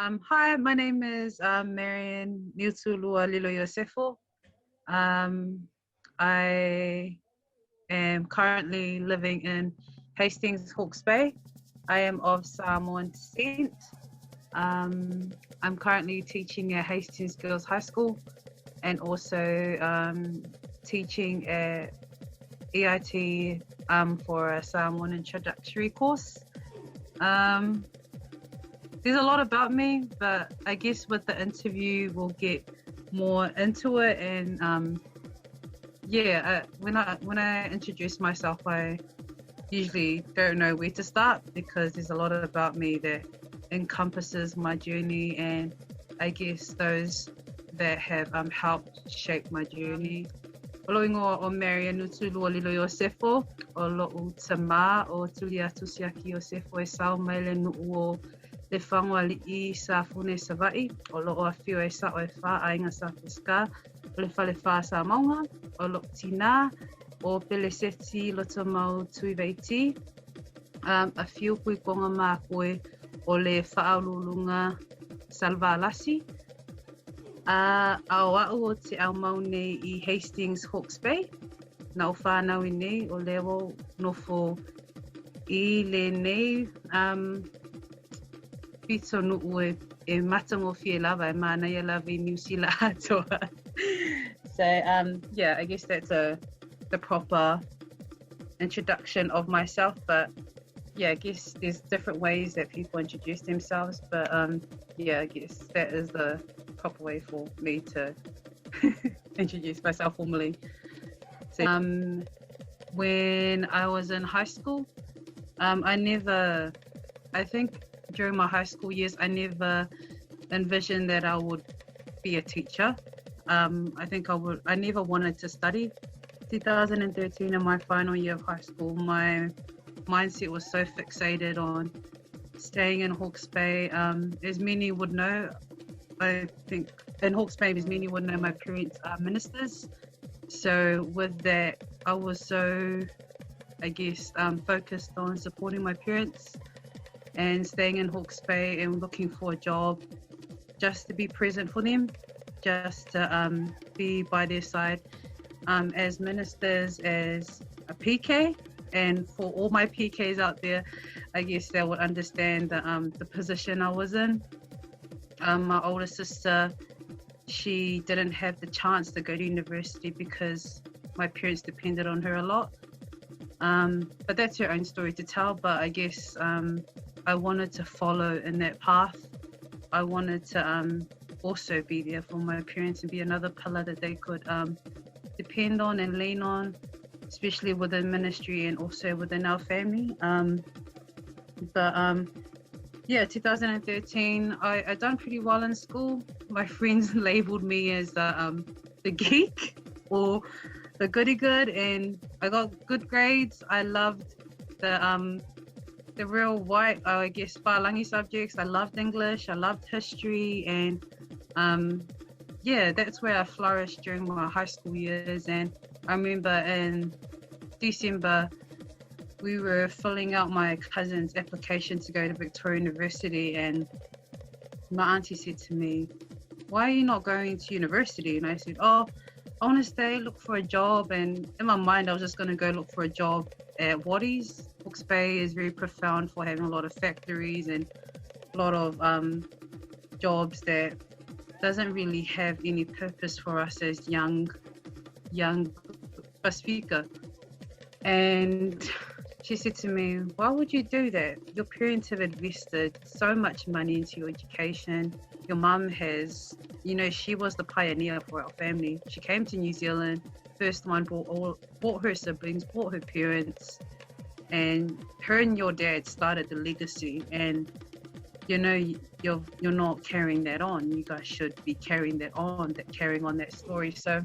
Hi, my name is Marion Lilo Iosefo. I am currently living in Hastings, Hawke's Bay. I am of Samoan descent. I'm currently teaching at Hastings Girls High School and also teaching at EIT for a Samoan introductory course. There's a lot about me, but I guess with the interview we'll get more into it. And when I introduce myself, I usually don't know where to start because there's a lot about me that encompasses my journey, and I guess those that have helped shape my journey. Olo ingoa o Marion Utulua Lilo Iosefo, o lo'u tama o tuli atu siaki Iosefo e sau mai le nu'u o le whanua li'i sa fune sa vai, o lo'o a whio e sa o e wha a inga sa Pasifika, o le whale wha sa maunga, o lo'o tina, o pele seti loto mau tui veiti, a whio pui konga mā koe o le whaaululunga salva lasi. Au o te au mau nei I Hastings, Hawke's Bay, na o whanau I nei o lewo nofo I le nei, pito nu'u e matango fie lava e mana ia lava I New Zealand atoa. So I guess that's the proper introduction of myself, but I guess there's different ways that people introduce themselves, but I guess that is the proper way for me to introduce myself formally. So, when I was in high school, I think during my high school years, I never envisioned that I would be a teacher. I never wanted to study. 2013, in my final year of high school, my mindset was so fixated on staying in Hawke's Bay. As many would know, I think in Hawke's Bay, as many would know, my parents are ministers. So with that, I was so, focused on supporting my parents and staying in Hawke's Bay and looking for a job just to be present for them, just to be by their side as ministers, as a PK. And for all my PKs out there, I guess they would understand the position I was in. My older sister, she didn't have the chance to go to university because my parents depended on her a lot. But that's her own story to tell. But I guess I wanted to follow in that path. I wanted to also be there for my parents and be another pillar that they could depend on and lean on, especially within ministry and also within our family. 2013, I done pretty well in school. My friends labeled me as the geek or the goody good, and I got good grades. I loved the real white, Whalangi subjects. I loved English, I loved history, and that's where I flourished during my high school years. And I remember in December, we were filling out my cousin's application to go to Victoria University, and my auntie said to me, "Why are you not going to university?" And I said, "Oh, I want to stay, look for a job." And in my mind, I was just going to go look for a job at Waddies. Hawke's Bay is very profound for having a lot of factories and a lot of jobs that doesn't really have any purpose for us as young Pasifika. And she said to me, "Why would you do that? Your parents have invested so much money into your education. Your mum has, she was the pioneer for our family. She came to New Zealand, first one, brought her siblings, brought her parents, and her and your dad started the legacy. And you're not carrying that on. You guys should be carrying on that story." So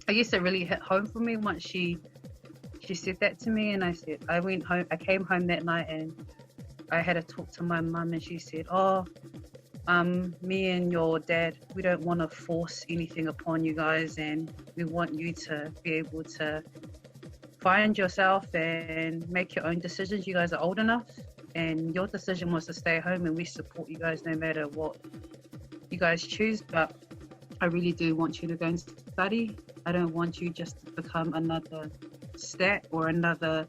I guess it really hit home for me once she said that to me. And I went home. I came home that night and I had a talk to my mum, and she said, "Oh, me and your dad, we don't want to force anything upon you guys, and we want you to be able to find yourself and make your own decisions. You guys are old enough." and your decision was to stay home, and we support you guys no matter what you guys choose. But I really do want you to go and study. I don't want you just to become another stat or another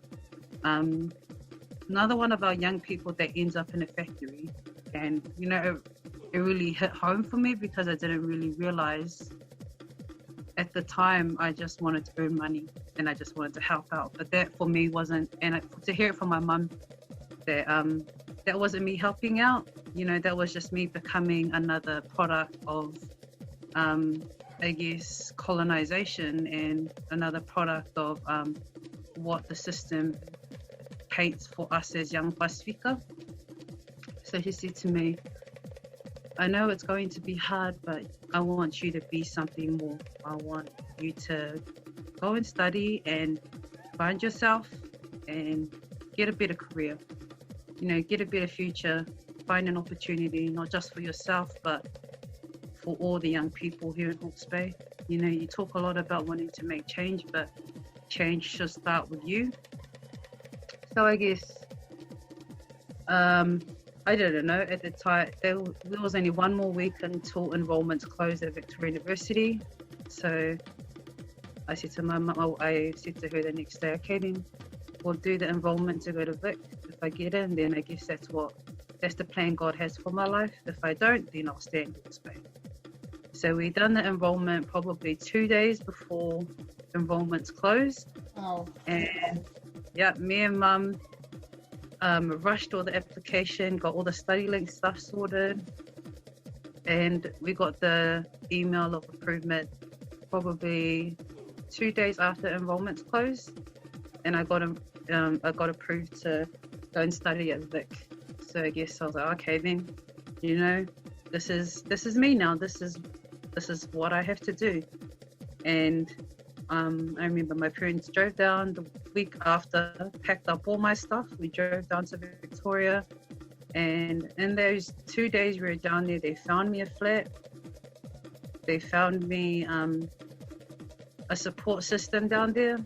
one of our young people that ends up in a factory. And it really hit home for me because I didn't really realize at the time. I just wanted to earn money and I just wanted to help out, but that for me wasn't. And to hear it from my mum that that wasn't me helping out, that was just me becoming another product of I guess colonization, and another product of what the system hates for us as young Pasifika. So she said to me, I know it's going to be hard, but I want you to be something more. I want you to go and study and find yourself and get a better career, get a better future, find an opportunity, not just for yourself, but for all the young people here in Hawke's Bay. You talk a lot about wanting to make change, but change should start with you. So I guess I didn't know at the time. There was only one more week until enrollments closed at Victoria University. So I said to my mum, I said to her the next day, okay, then we'll do the enrollment to go to Vic. If I get in, then I guess that's the plan God has for my life. If I don't, then I'll stay in Hawke's Bay. So we done the enrollment probably 2 days before enrollments closed. Oh. And yeah, me and mum rushed all the application, got all the study link stuff sorted, and we got the email of approval probably 2 days after enrollments closed, and I got approved to go and study at Vic. So I guess I was like, okay, then, this is me now. This is what I have to do. And I remember my parents drove down the week after, packed up all my stuff. We drove down to Victoria, and in those 2 days we were down there, they found me a flat. They found me a support system down there,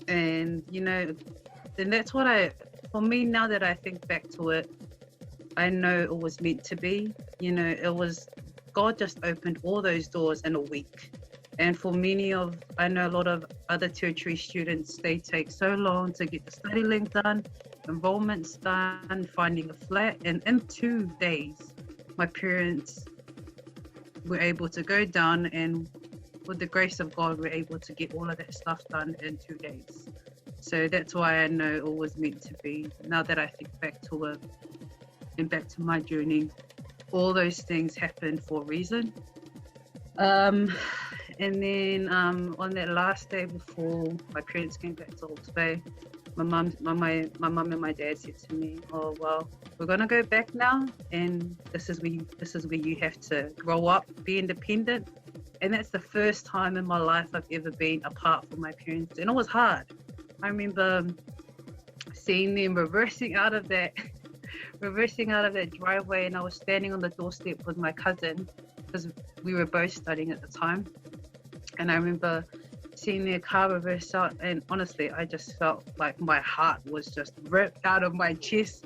and and that's what for me, now that I think back to it, I know it was meant to be. It was God just opened all those doors in a week. And for I know a lot of other tertiary students, they take so long to get the study link done, enrollments done, finding a flat. And in 2 days, my parents were able to go down, and with the grace of God, we're able to get all of that stuff done in 2 days. So that's why I know it was meant to be. Now that I think back to it and back to my journey, all those things happened for a reason. And then on that last day before my parents came back to Hawke's Bay, my mum and my dad said to me, "Oh well, we're gonna go back now, and this is where you have to grow up, be independent." And that's the first time in my life I've ever been apart from my parents, and it was hard. I remember seeing them reversing out of that driveway, and I was standing on the doorstep with my cousin because we were both studying at the time. And I remember seeing their car reverse out, and honestly, I just felt like my heart was just ripped out of my chest,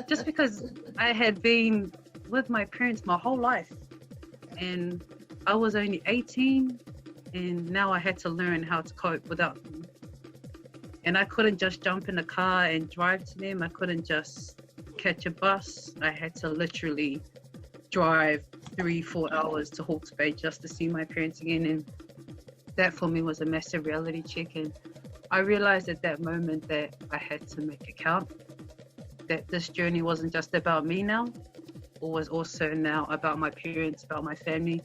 just because I had been with my parents my whole life, and I was only 18, and now I had to learn how to cope without them. And I couldn't just jump in a car and drive to them. I couldn't just catch a bus. I had to literally drive 3-4 hours to Hawke's Bay just to see my parents again. And that for me was a massive reality check. And I realized at that moment that I had to make it count, that this journey wasn't just about me now, it was also now about my parents, about my family.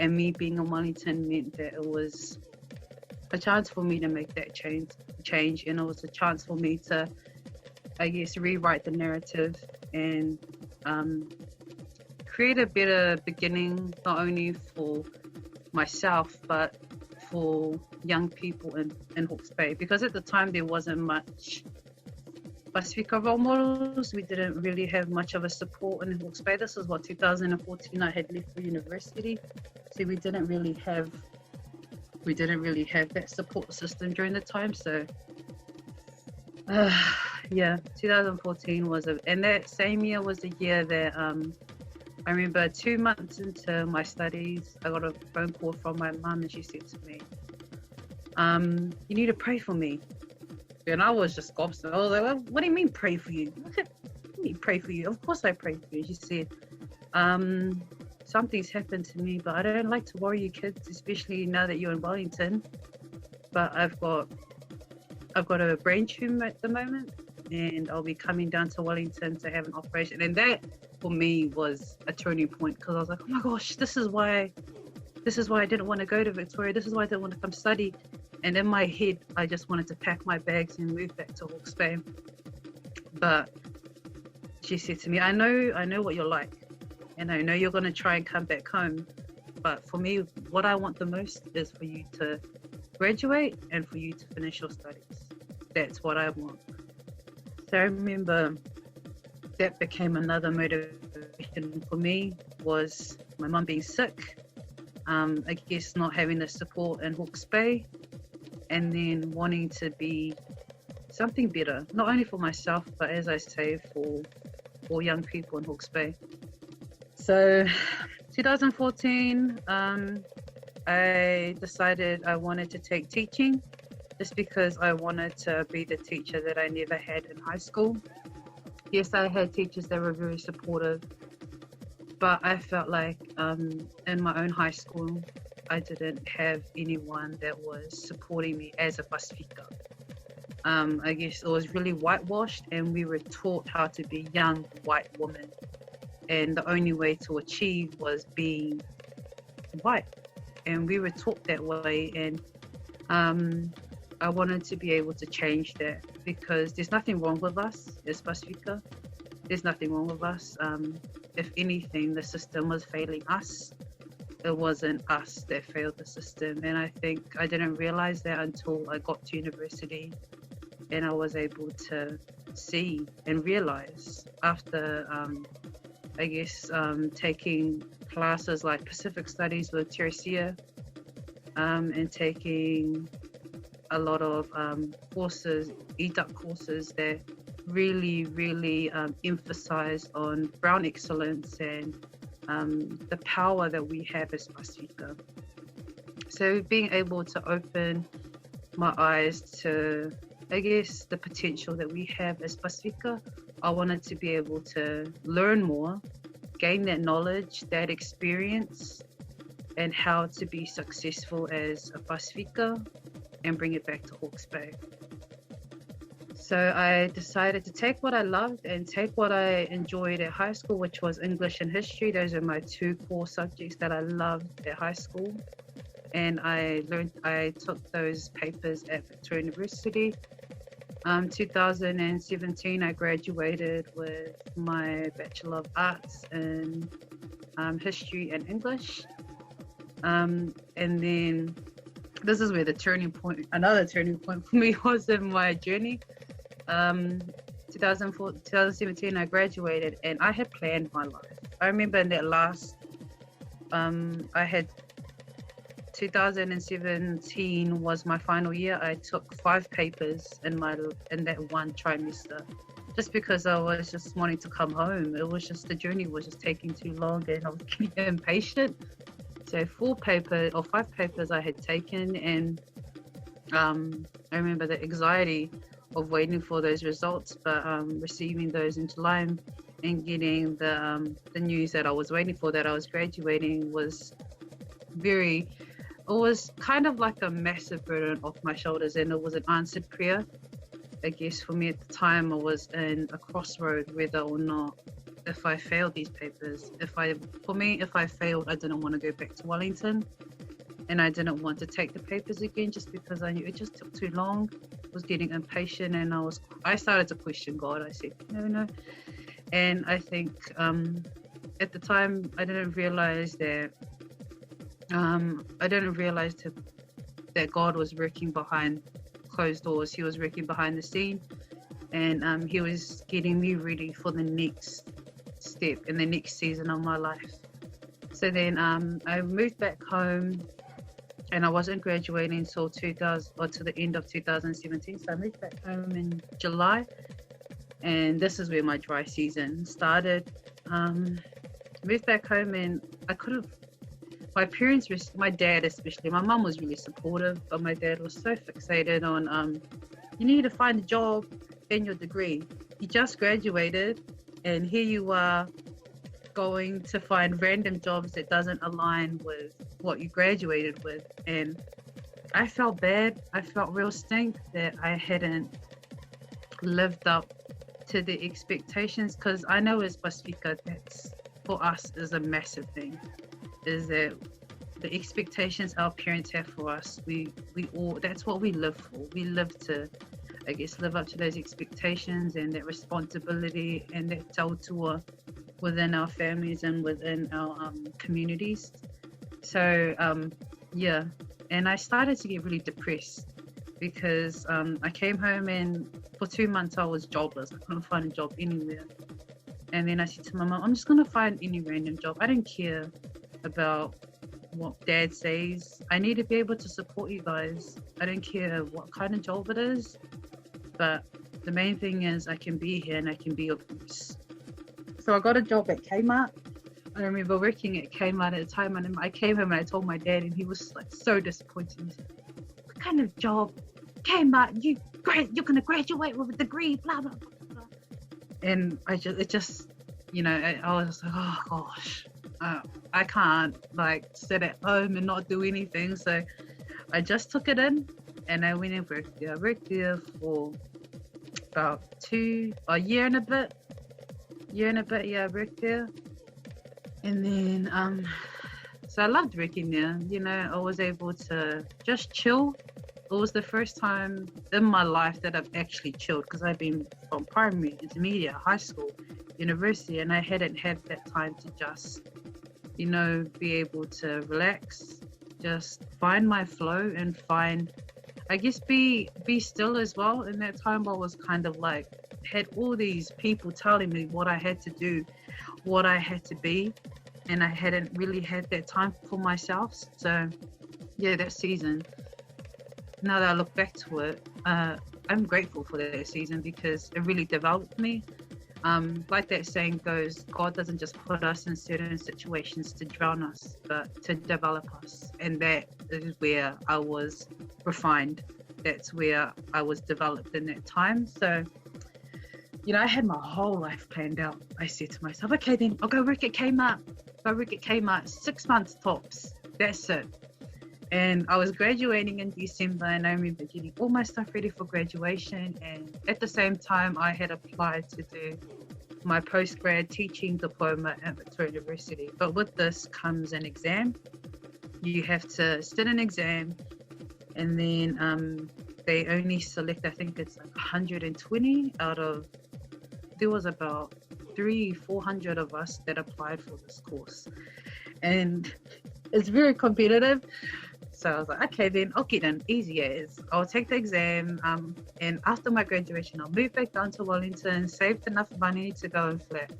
And me being in Wellington meant that it was a chance for me to make that change, and it was a chance for me to, I guess, rewrite the narrative and create a better beginning, not only for myself but for young people in Hawke's Bay, because at the time there wasn't much Pasifika role models. We didn't really have much of a support in Hawke's Bay. This was 2014. I had left for university, so we didn't really have that support system during the time. So Yeah, 2014 was and that same year was the year that I remember 2 months into my studies, I got a phone call from my mum, and she said to me, "You need to pray for me." And I was just gobsmacked. I was like, "What do you mean pray for you? What do you mean pray for you? Of course I pray for you." She said, "Something's happened to me, but I don't like to worry you kids, especially now that you're in Wellington. But I've got a brain tumor at the moment, and I'll be coming down to Wellington to have an operation." And that for me was a turning point, because I was like, "Oh my gosh, this is why I didn't want to go to Victoria. This is why I didn't want to come study." And in my head, I just wanted to pack my bags and move back to Hawke's Bay. But she said to me, I know what you're like, and I know you're going to try and come back home. But for me, what I want the most is for you to graduate and for you to finish your studies. That's what I want." So I remember that became another motivation for me, was my mum being sick, I guess not having the support in Hawke's Bay, and then wanting to be something better, not only for myself, but as I say, for young people in Hawke's Bay. So 2014, I decided I wanted to take teaching, just because I wanted to be the teacher that I never had in high school. Yes, I had teachers that were very supportive, but I felt like in my own high school, I didn't have anyone that was supporting me as a Pasifika. I guess it was really whitewashed, and we were taught how to be young white women, and the only way to achieve was being white, and we were taught that way. And I wanted to be able to change that, because there's nothing wrong with us as Pasifika. There's nothing wrong with us. If anything, the system was failing us. It wasn't us that failed the system. And I think I didn't realize that until I got to university, and I was able to see and realize after, I guess, taking classes like Pacific Studies with Teresia, and taking a lot of courses, EDUC courses that really emphasize on Brown excellence and the power that we have as Pasifika. So being able to open my eyes to, I guess, the potential that we have as Pasifika, I wanted to be able to learn more, gain that knowledge, that experience, and how to be successful as a Pasifika and bring it back to Hawke's Bay. So I decided to take what I loved and take what I enjoyed at high school, which was English and history. Those are my two core subjects that I loved at high school. And I took those papers at Victoria University. 2017, I graduated with my Bachelor of Arts in history and English. And then this is where another turning point for me was in my journey. 2017, I graduated, and I had planned my life. I remember in that last, I had 2017 was my final year. I took 5 papers in that one trimester, just because I was just wanting to come home. It was just, the journey was just taking too long, and I was getting impatient. So 5 papers I had taken, and I remember the anxiety of waiting for those results, but receiving those in July and getting the news that I was waiting for, that I was graduating, was it was kind of like a massive burden off my shoulders, and it was an answered prayer. I guess for me at the time, I was in a crossroad whether or not, if I failed these papers, if I failed, I didn't want to go back to Wellington, and I didn't want to take the papers again, just because I knew it just took too long. I was getting impatient, and I started to question God. I said, no. And I think at the time, I didn't realize that that God was working behind closed doors. He was working behind the scene, and he was getting me ready for the next step in the next season of my life. So then I moved back home, and I wasn't graduating until to the end of 2017. So I moved back home in July, And this is where my dry season started. Moved back home, and I could have, my parents, my dad especially, my mum was really supportive, but my dad was so fixated on, you need to find a job and your degree. You just graduated, and here you are going to find random jobs that doesn't align with what you graduated with. And I felt bad. I felt real stink that I hadn't lived up to the expectations, because I know as Pasifika, that's for us is a massive thing, is that the expectations our parents have for us, we all, that's what we live for. We live to, I guess, live up to those expectations and that responsibility and that tautua within our families and within our communities. So yeah, and I started to get really depressed because I came home, and for 2 months I was jobless. I couldn't find a job anywhere. And then I said to my mum, I'm just going to find any random job. I don't care about what dad says. I need to be able to support you guys. I don't care what kind of job it is, but the main thing is I can be here and I can be of use. So I got a job at Kmart. I remember working at Kmart at the time, and I came home and I told my dad, and he was like so disappointed. He said, what kind of job? Kmart, you're going to graduate with a degree, blah, blah, blah, blah. And it just, you know, I was like, oh gosh, I can't like sit at home and not do anything. So I just took it in and I went and worked there. I worked there for about a year and a bit. Yeah, I worked there. And then, so I loved working there. You know, I was able to just chill. It was the first time in my life that I've actually chilled, because I've been from primary, intermediate, high school, university, and I hadn't had that time to just, you know, be able to relax, just find my flow and find, I guess, be still as well. In that time, I was kind of like, had all these people telling me what I had to do, what I had to be, and I hadn't really had that time for myself. So yeah, that season, now that I look back to it, I'm grateful for that season because it really developed me. Like that saying goes, God doesn't just put us in certain situations to drown us, but to develop us. And that is where I was refined. That's where I was developed in that time. So, you know, I had my whole life planned out. I said to myself, okay, then I'll go work at Kmart. 6 months tops. That's it. And I was graduating in December, and I remember getting all my stuff ready for graduation. And at the same time, I had applied to do my postgrad teaching diploma at Victoria University. But with this comes an exam. You have to sit an exam, and then they only select, I think it's like 120 out of, there was about 300-400 of us that applied for this course. And it's very competitive. So I was like, okay, then I'll get in, easy as. I'll take the exam, and after my graduation, I'll move back down to Wellington, saved enough money to go in flat.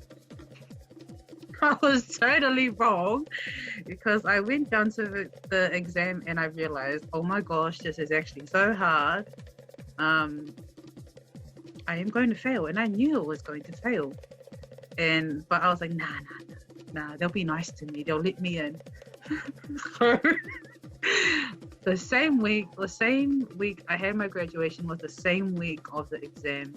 I was totally wrong, because I went down to the exam and I realized, oh my gosh, this is actually so hard. I am going to fail, and I knew I was going to fail. But I was like, nah, they'll be nice to me. They'll let me in. So the same week I had my graduation was the same week of the exam.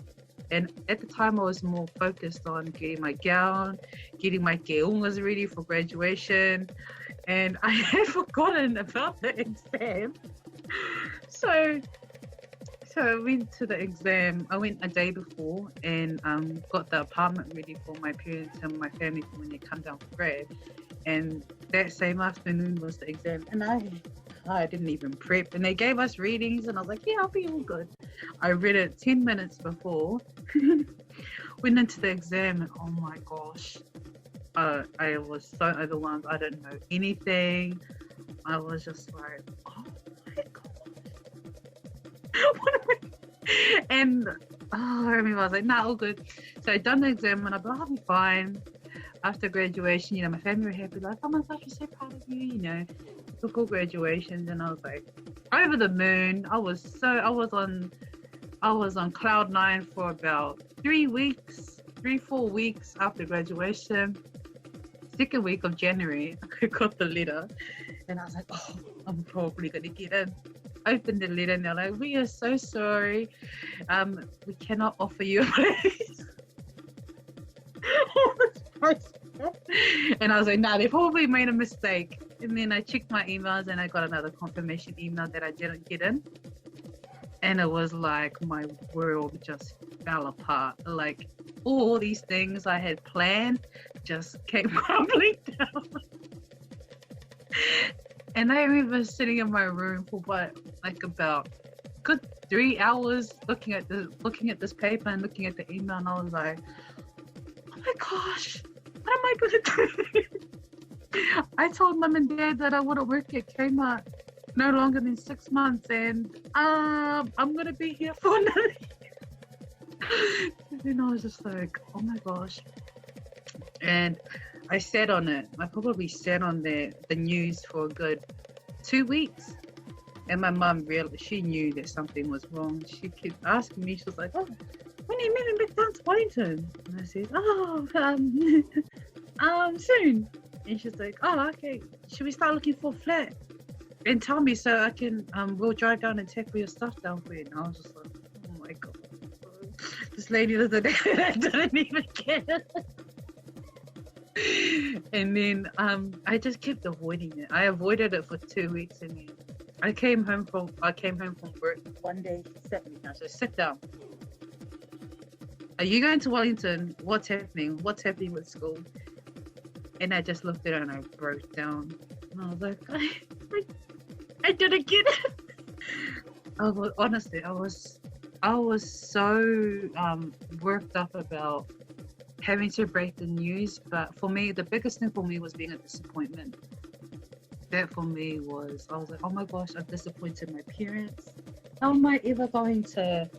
And at the time I was more focused on getting my gown, getting my keungas ready for graduation. And I had forgotten about the exam. So I went to the exam. I went a day before and got the apartment ready for my parents and my family for when they come down for grad. And that same afternoon was the exam. And I didn't even prep. And they gave us readings and I was like, yeah, I'll be all good. I read it 10 minutes before. Went into the exam and oh my gosh. I was so overwhelmed. I didn't know anything. I was just like, oh my gosh. And I remember I was like, nah, all good. So I done the exam and I thought, I'll be fine. After graduation, you know, my family were happy, like, oh my gosh, we're so proud of you, you know, typical graduations. And I was like, over the moon. I was I was on cloud 9 for about 4 weeks after graduation. Second week of January, I got the letter, and I was like, oh, I'm probably gonna get in. Opened the letter, and they're like, we are so sorry, we cannot offer you a place. And I was like, nah, they probably made a mistake. And then I checked my emails, and I got another confirmation email that I didn't get in. And it was like my world just fell apart. Like all these things I had planned just came crumbling down. And I remember sitting in my room for about good 3 hours looking at this paper and looking at the email, and I was like, oh my gosh, what am I gonna do? I told mum and dad that I wouldn't work at Kmart no longer than 6 months, and I'm gonna be here for another year. And then I was just like, oh my gosh. And I sat on it. I probably sat on the news for a good 2 weeks. And my mum she knew that something was wrong. She kept asking me, she was like, oh, when are you moving back down to Wellington? And I said, oh, soon. And she's like, oh, okay, should we start looking for a flat? And tell me so I can, we'll drive down and take all your stuff down for you. And I was just like, oh my God. This lady doesn't even care. And then I just kept avoiding it. I avoided it for 2 weeks, and then I came home from work one day. She sat me down. She said, sit down. Are you going to Wellington? What's happening? What's happening with school? And I just looked at her and I broke down. And I was like, I didn't get it. Honestly, I was so worked up about having to break the news. But for me, the biggest thing for me was being a disappointment. That for me was, I was like, oh my gosh, I've disappointed my parents. How am I ever going to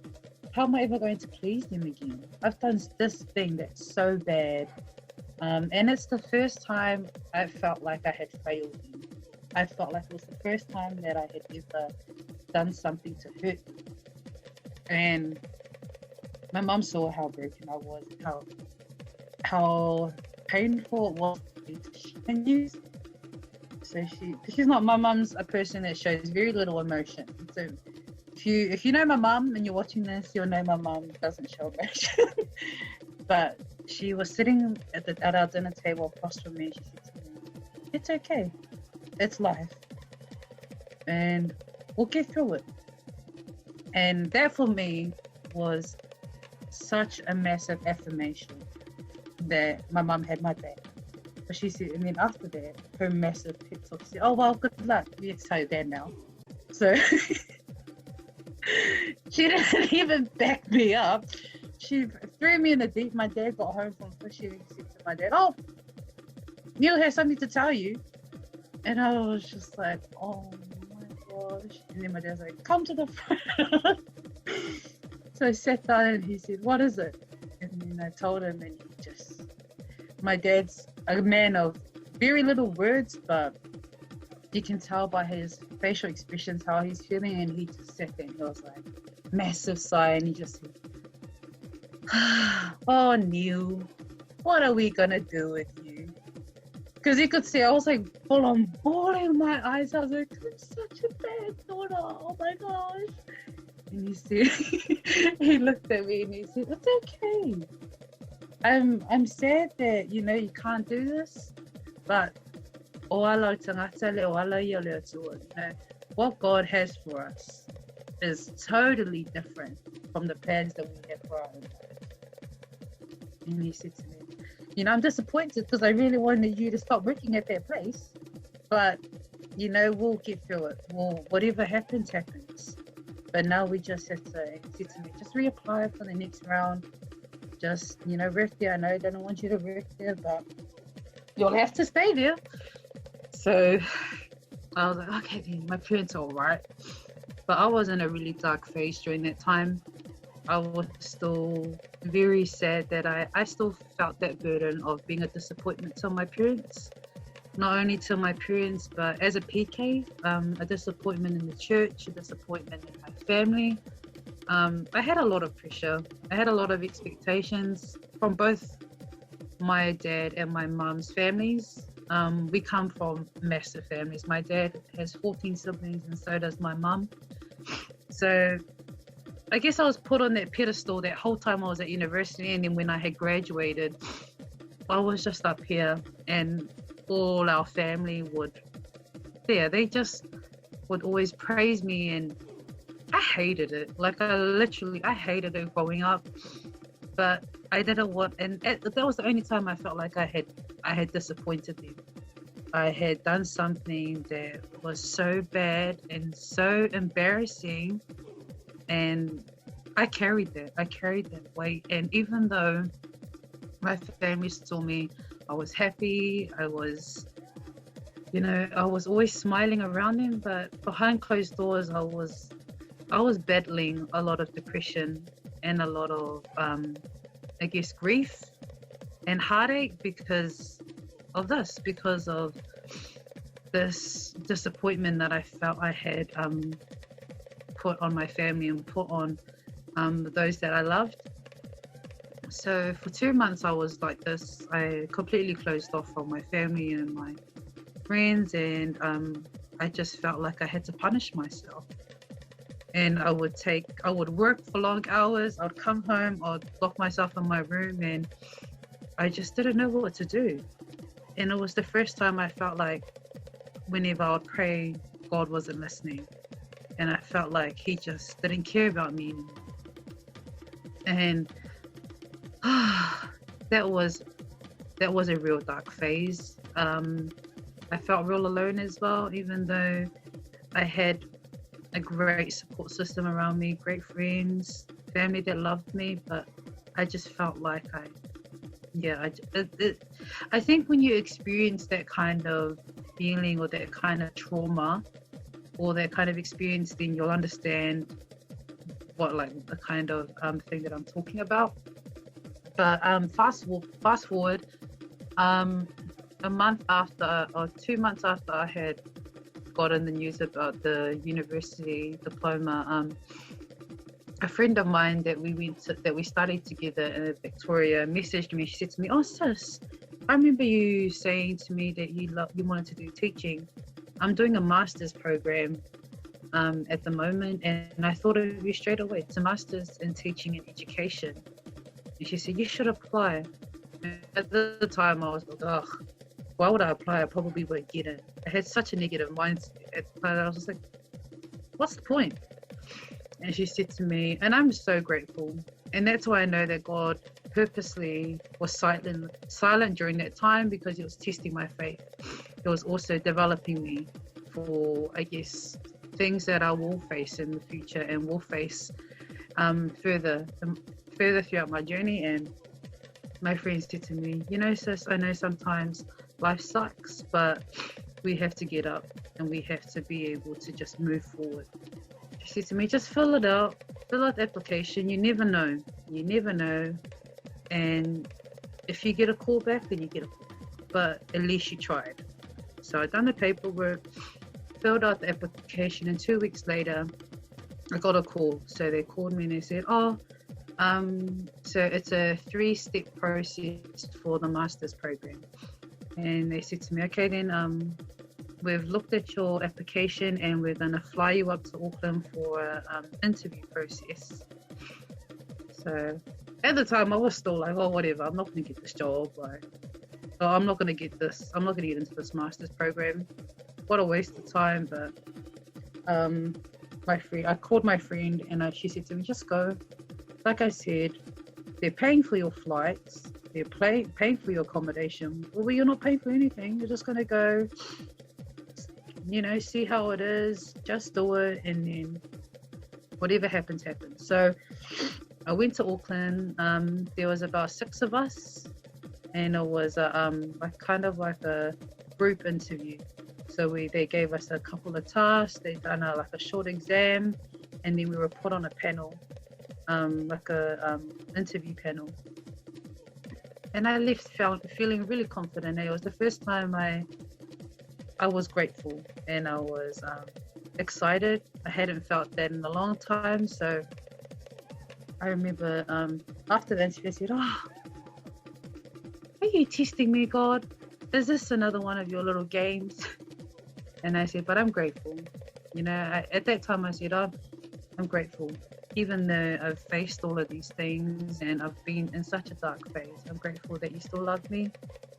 please them again? I've done this thing that's so bad. And it's the first time I felt like I had failed them. I felt like it was the first time that I had ever done something to hurt them. And my mum saw how broken I was, how painful it was to share news. So she's not, my mum's a person that shows very little emotion. So if you know my mum and you're watching this, you'll know my mum doesn't show emotion. But she was sitting at our dinner table across from me. She said to me, it's okay. It's life. And we'll get through it. And that for me was such a massive affirmation that my mum had my back. But she said, and then after that, her massive pep talk said, oh, well, good luck. We have to tell your dad now. So she didn't even back me up. She threw me in the deep. My dad got home from fishing and said to my dad, oh, Neil has something to tell you. And I was just like, oh my gosh. And then my dad's like, come to the front. So I sat down and he said, what is it? And then I told him, and my dad's a man of very little words, but you can tell by his facial expressions how he's feeling. And he just sat there and he was like, massive sigh, and he just said, oh, Neil, what are we gonna do with you? Because you could see I was like full on bawling my eyes. I was like, I'm such a bad daughter. Oh my gosh. And he said, he looked at me and he said, it's okay. I'm sad that, you can't do this, but what God has for us is totally different from the plans that we have for our own life. And he said to me, I'm disappointed because I really wanted you to stop working at that place, but we'll get through it. Whatever happens, happens. But now we just have to, he said to me, just reapply for the next round. Just, work there. I know they don't want you to work there, but you'll have to stay there. So I was like, okay, then my parents are all right. But I was in a really dark phase during that time. I was still very sad that I still felt that burden of being a disappointment to my parents. Not only to my parents, but as a PK, a disappointment in the church, a disappointment in my family. I had a lot of pressure. I had a lot of expectations from both my dad and my mum's families. We come from massive families. My dad has 14 siblings, and so does my mum. So I guess I was put on that pedestal that whole time I was at university, and then when I had graduated, I was just up here, and all our family would, yeah, they just would always praise me, and I hated it. Like I hated it growing up, but I didn't want, and that was the only time I felt like I had disappointed them. I had done something that was so bad and so embarrassing, and I carried that weight. And even though my family saw me, I was happy. I was always smiling around them, but behind closed doors, I was battling a lot of depression and a lot of, I guess, grief and heartache because of this disappointment that I felt I had put on my family and put on those that I loved. So for 2 months I was like this. I completely closed off from my family and my friends, and I just felt like I had to punish myself. And I would work for long hours. I'd come home, I'd lock myself in my room, and I just didn't know what to do. And it was the first time I felt like whenever I would pray, God wasn't listening. And I felt like he just didn't care about me anymore. And that was a real dark phase. I felt real alone as well, even though I had a great support system around me, great friends, family that loved me, but I just felt like I think when you experience that kind of feeling or that kind of trauma or that kind of experience, then you'll understand what like the kind of thing that I'm talking about. But fast forward, a month after or 2 months after I had gotten the news about the university diploma, a friend of mine that we studied together in Victoria messaged me. She said to me, "Oh sis, I remember you saying to me that you wanted to do teaching. I'm doing a master's program at the moment, and I thought of you straight away. It's a master's in teaching and education." And she said, "You should apply." And at the time, I was like, "Ugh, why would I apply? I probably won't get it." I had such a negative mindset. I was just like, "What's the point?" And she said to me, and I'm so grateful. And that's why I know that God purposely was silent during that time, because it was testing my faith. It was also developing me for, I guess, things that I will face in the future and will face further throughout my journey. And my friend said to me, "You know, sis, I know sometimes life sucks, but we have to get up and we have to be able to just move forward." She said to me, "Just fill out the application. You never know. And if you get a call back, then you get a call back. But at least you tried." So I done the paperwork, filled out the application, and 2 weeks later, I got a call. So they called me and they said, so it's a 3-step process for the master's program. And they said to me, "Okay, then we've looked at your application and we're going to fly you up to Auckland for an interview process." So at the time I was still like, "Oh, whatever, I'm not going to get this job. I'm not going to get into this master's program. What a waste of time." But I called my friend, and she said to me, "Just go. Like I said, they're paying for your flights. They're paying for your accommodation. Well, you're not paying for anything. You're just going to go, see how it is, just do it, and then whatever happens, happens." So I went to Auckland. There was about 6 of us, and it was kind of like a group interview. So they gave us a couple of tasks. They done like a short exam, and then we were put on a panel, like a interview panel. And I left feeling really confident. It was the first time I was grateful, and I was excited. I hadn't felt that in a long time. So I remember after the interview, I said, "Oh, are you testing me, God? Is this another one of your little games?" And I said, "But I'm grateful." At that time I said, "Oh, I'm grateful. Even though I've faced all of these things and I've been in such a dark phase, I'm grateful that you still love me.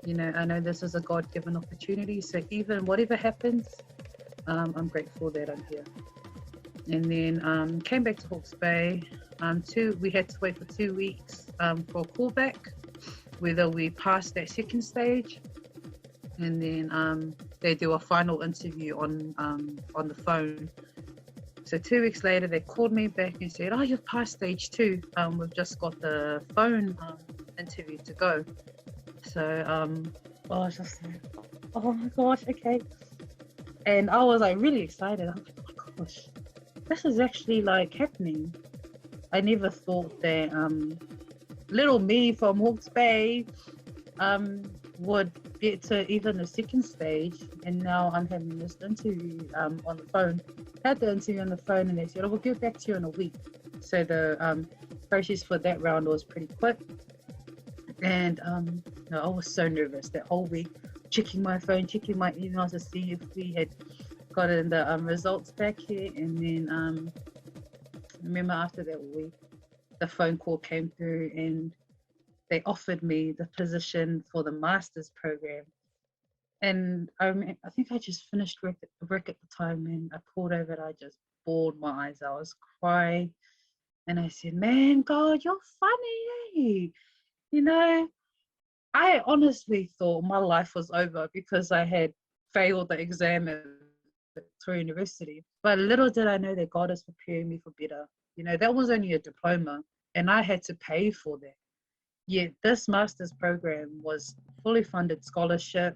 I know this is a God-given opportunity. So even whatever happens, I'm grateful that I'm here." And then came back to Hawke's Bay. We had to wait for 2 weeks for a callback, whether we passed that second stage. And then they do a final interview on the phone. So 2 weeks later, they called me back and said, "Oh, you've passed stage 2. We've just got the phone interview to go." So I was just like, "Oh my gosh, okay." And I was like really excited. I was like, "Oh my gosh, this is actually like happening." I never thought that little me from Hawke's Bay would get to even the second stage, and now I'm having this interview on the phone. Had the interview on the phone, and they said, "Oh, we'll get back to you in a week." So the process for that round was pretty quick, and I was so nervous that whole week, checking my phone, checking my emails to see if we had gotten the results back here. And then remember after that week, the phone call came through, and they offered me the position for the master's program. And I think I just finished work at the time, and I pulled over and I just bawled my eyes out. I was crying, and I said, "Man, God, you're funny, eh?" I honestly thought my life was over because I had failed the exam at Victoria University. But little did I know that God is preparing me for better. That was only a diploma, and I had to pay for that. Yet this master's program was fully funded scholarship,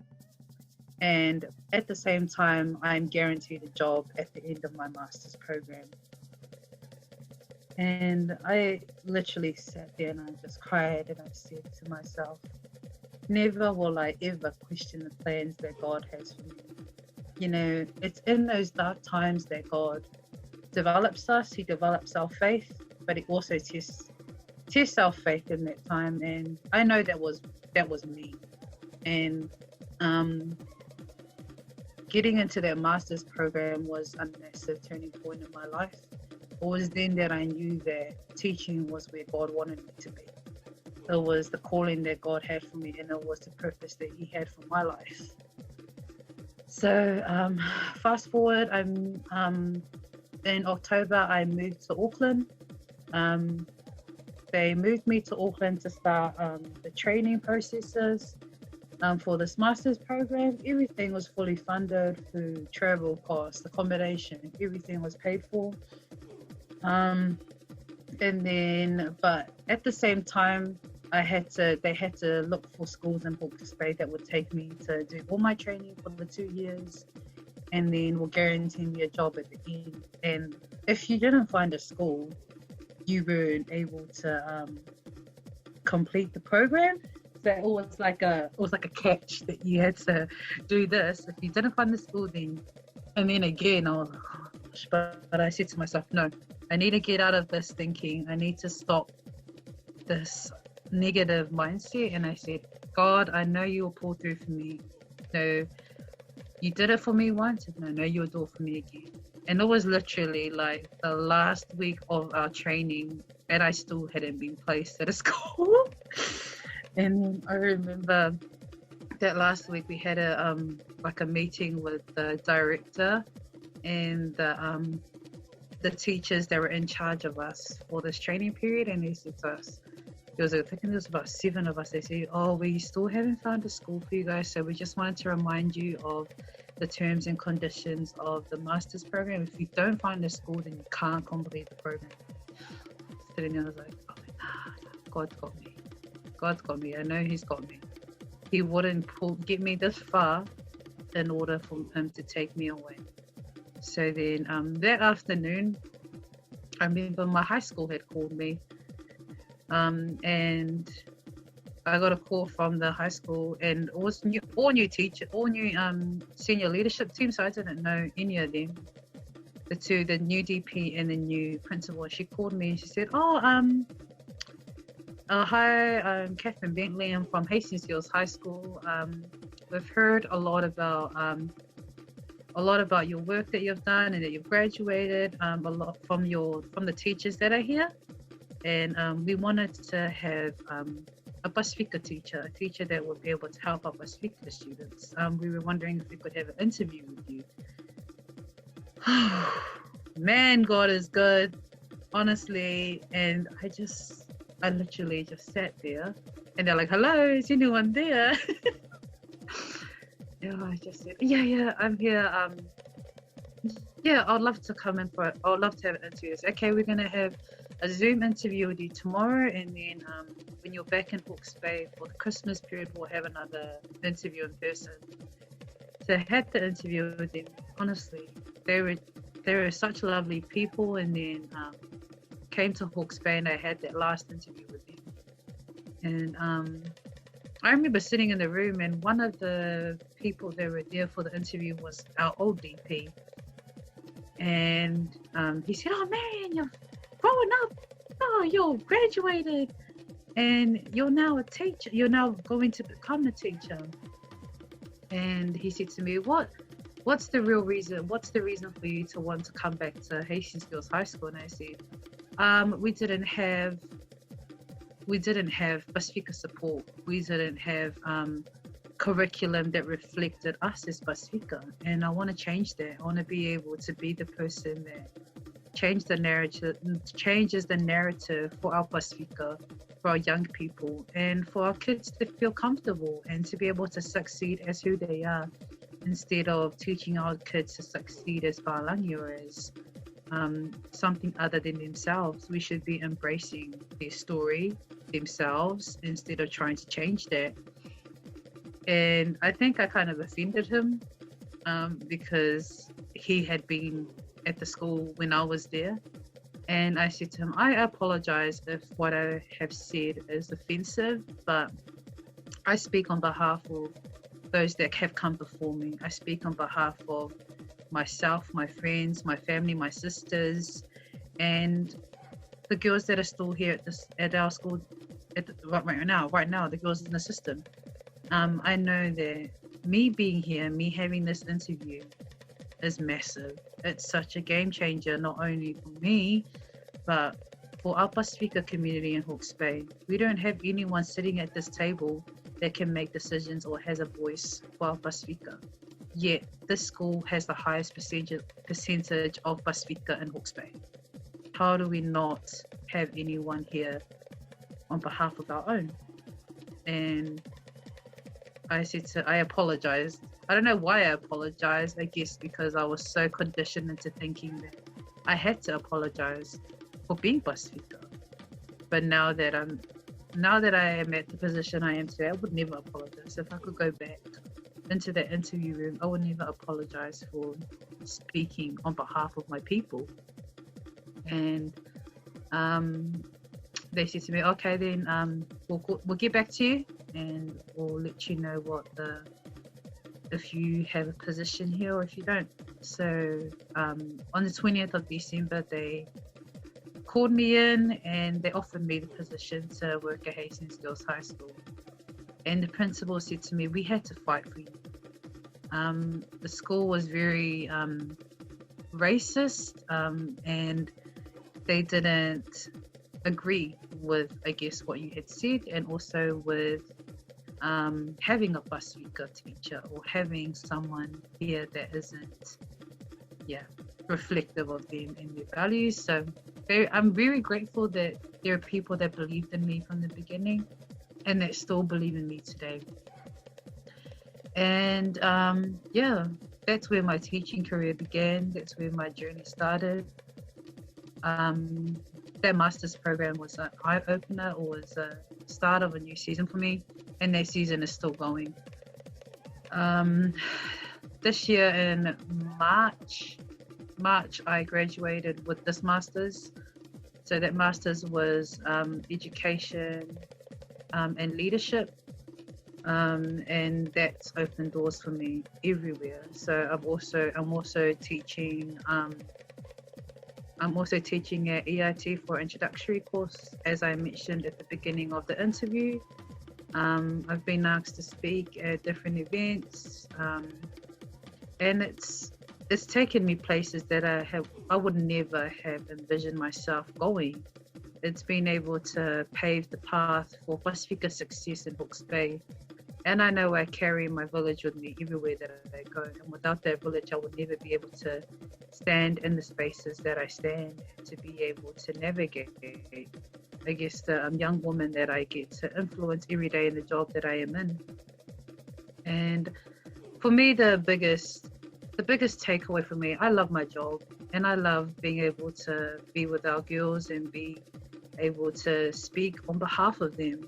and at the same time, I'm guaranteed a job at the end of my master's program. And I literally sat there and I just cried, and I said to myself, never will I ever question the plans that God has for me. It's in those dark times that God develops us. He develops our faith, but he also tests our faith in that time. And I know that was me. And getting into that master's program was a massive turning point in my life. It was then that I knew that teaching was where God wanted me to be. It was the calling that God had for me, and it was the purpose that he had for my life. So fast forward, in October, I moved to Auckland. They moved me to Auckland to start the training processes for this master's program. Everything was fully funded through travel costs, accommodation, everything was paid for. But at the same time, they had to look for schools in Hawke's Bay that would take me to do all my training for the 2 years, and then will guarantee me a job at the end. And if you didn't find a school, you weren't able to complete the program. So it was like a catch that you had to do this. If you didn't find the school, and then again, I was like, oh gosh, but I said to myself, no, I need to get out of this thinking. I need to stop this negative mindset. And I said, God, I know you will pull through for me. So you did it for me once, and I know you'll do it for me again. And it was literally like the last week of our training, and I still hadn't been placed at a school. And I remember that last week we had a meeting with the director and the teachers that were in charge of us for this training period, and they said to us, I think there was about 7 of us. They said, "Oh, we still haven't found a school for you guys, so we just wanted to remind you of the terms and conditions of the master's program. If you don't find a school, then you can't complete the program." Sitting there, I was like, "Oh, God's got me. God's got me. I know he's got me. He wouldn't get me this far in order for him to take me away." So then that afternoon, I remember my high school had called me, and I got a call from the high school, and it was all new senior leadership team, so I didn't know any of them. the new DP and the new principal. She called me and she said, hi, I'm Catherine Bentley. I'm from Hastings Hills High School. We've heard a lot about your work that you've done and that you've graduated. A lot from the teachers that are here, and we wanted to have a Pasifika teacher, a teacher that would be able to help our Pasifika students. We were wondering if we could have an interview with you. Man, God is good, honestly. And I literally just sat there, and they're like, "Hello, is anyone there?" And I just said, "Yeah, I'm here. Yeah, I'd love to come in I'd love to have an interview." So, okay, we're gonna have a Zoom interview with you tomorrow, and then when you're back in Hawke's Bay for the Christmas period, we'll have another interview in person. So I had the interview with them. Honestly, they were such lovely people, and then came to Hawke's Bay and I had that last interview with them. And I remember sitting in the room, and one of the people that were there for the interview was our old DP. And he said, "Oh, Marion, you're growing up. Oh, you're graduated, and you're now a teacher. You're now going to become a teacher." And he said to me, What's the real reason? What's the reason for you to want to come back to Hastings Girls High School? And I said, we didn't have Pasifika support. We didn't have curriculum that reflected us as Pasifika, and I want to change that. I want to be able to be the person that changes the narrative for our Pasifika, for our young people, and for our kids to feel comfortable and to be able to succeed as who they are, instead of teaching our kids to succeed as Palangi or as something other than themselves. We should be embracing their story themselves instead of trying to change that. And I think I kind of offended him because he had been at the school when I was there. And I said to him, I apologize if what I have said is offensive, but I speak on behalf of those that have come before me. I speak on behalf of myself, my friends, my family, my sisters, and the girls that are still here at our school right now, the girls in the system. I know that me being here, me having this interview is massive. It's such a game changer, not only for me, but for our Pasifika community in Hawke's Bay. We don't have anyone sitting at this table that can make decisions or has a voice for our Pasifika. Yet this school has the highest percentage of Pasifika in Hawke's Bay. How do we not have anyone here on behalf of our own? And I apologized. I don't know why I apologized. I guess because I was so conditioned into thinking that I had to apologize for being Pasifika. But now that I am at the position I am today, I would never apologize. If I could go back into that interview room, I would never apologize for speaking on behalf of my people. And they said to me, okay, then we'll get back to you and we'll let you know if you have a position here or if you don't. So on the 20th of December, they called me in and they offered me the position to work at Hastings Girls High School. And the principal said to me, we had to fight for you. The school was very racist and they didn't agree with, I guess, what you had said, and also with having a Pasifika teacher or having someone here that isn't reflective of them and their values. So I'm very grateful that there are people that believed in me from the beginning and that still believe in me today. And that's where my teaching career began. That's where my journey started. That master's program was an eye-opener, or was a start of a new season for me, and that season is still going. This year in March, I graduated with this master's. So that master's was education and leadership, and that's opened doors for me everywhere. So I'm also teaching I'm also teaching at EIT for introductory course, as I mentioned at the beginning of the interview. I've been asked to speak at different events, and it's taken me places that I would never have envisioned myself going. It's been able to pave the path for Pasifika success in Hawke's Bay. And I know I carry my village with me everywhere that I go. And without that village, I would never be able to stand in the spaces that I stand, to be able to navigate, I guess, the young woman that I get to influence every day in the job that I am in. And for me, the biggest takeaway for me, I love my job, and I love being able to be with our girls and be able to speak on behalf of them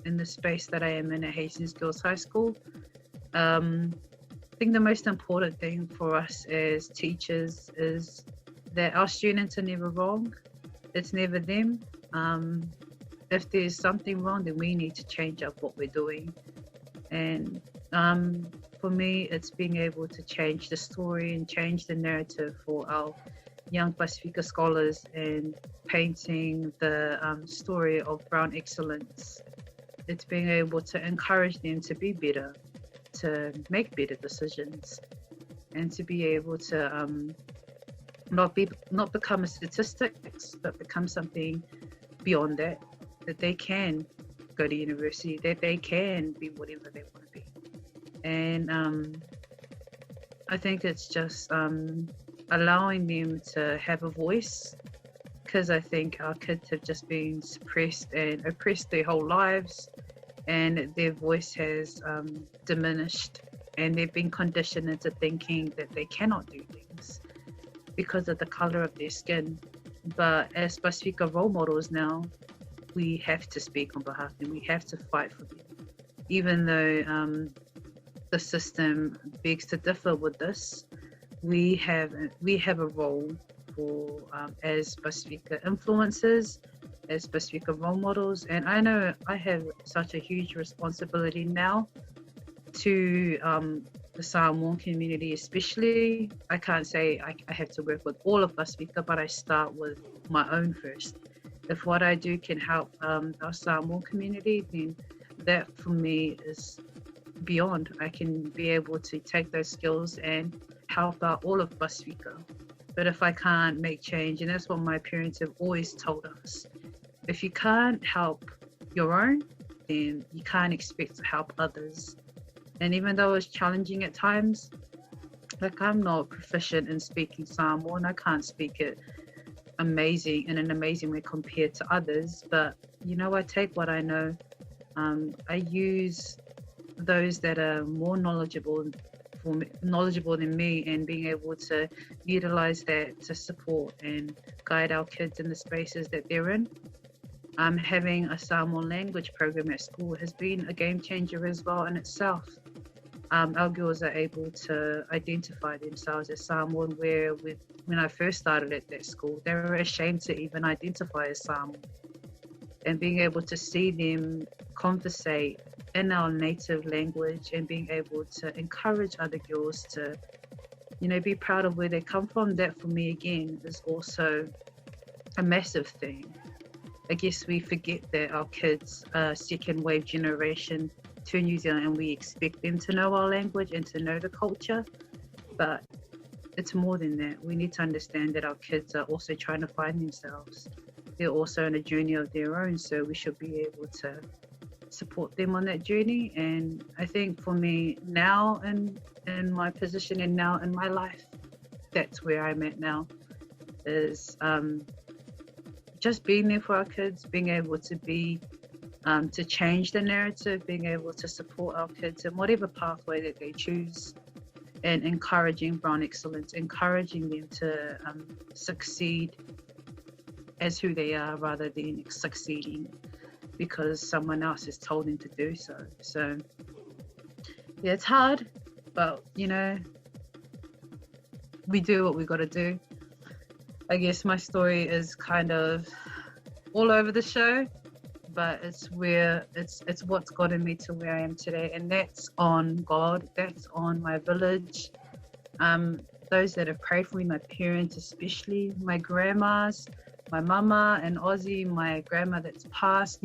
in the space that I am in at Hastings Girls High School. I think the most important thing for us as teachers is that our students are never wrong. It's never them. If there's something wrong, then we need to change up what we're doing. And for me, it's being able to change the story and change the narrative for our young Pasifika scholars and painting the story of Brown excellence. It's being able to encourage them to be better, to make better decisions, and to be able to not become a statistics, but become something beyond that, that they can go to university, that they can be whatever they want to be. And I think it's just allowing them to have a voice, because I think our kids have just been suppressed and oppressed their whole lives, and their voice has diminished, and they've been conditioned into thinking that they cannot do things because of the color of their skin. But as Pasifika role models now, we have to speak on behalf of them, we have to fight for them. Even though the system begs to differ with this, we have a role for as Pasifika influencers, as Pasifika role models. And I know I have such a huge responsibility now to the Samoan community especially. I can't say I have to work with all of Pasifika, but I start with my own first. If what I do can help our Samoan community, then that for me is beyond. I can be able to take those skills and help out all of Pasifika. But if I can't make change, and that's what my parents have always told us, if you can't help your own, then you can't expect to help others. And even though it's challenging at times, like I'm not proficient in speaking Samoan, I can't speak it in an amazing way compared to others, but I take what I know. I use those that are more knowledgeable than me, and being able to utilize that to support and guide our kids in the spaces that they're in. Having a Samoan language program at school has been a game changer as well in itself. Our girls are able to identify themselves as Samoan, where when I first started at that school, they were ashamed to even identify as Samoan. And being able to see them conversate in our native language and being able to encourage other girls to, be proud of where they come from, that for me again is also a massive thing. I guess we forget that our kids are second wave generation to New Zealand, and we expect them to know our language and to know the culture, but it's more than that. We need to understand that our kids are also trying to find themselves. They're also on a journey of their own, so we should be able to support them on that journey. And I think for me now, in my position and now in my life, that's where I'm at now, is just being there for our kids, being able to be to change the narrative, being able to support our kids in whatever pathway that they choose, and encouraging Brown excellence, encouraging them to succeed as who they are, rather than succeeding because someone else has told them to do so. So yeah, it's hard, but we do what we got to do. I guess my story is kind of all over the show, but it's what's gotten me to where I am today, and that's on God, that's on my village. those that have prayed for me, my parents especially, my grandmas, my mama and Ozzy, my grandma that's passed,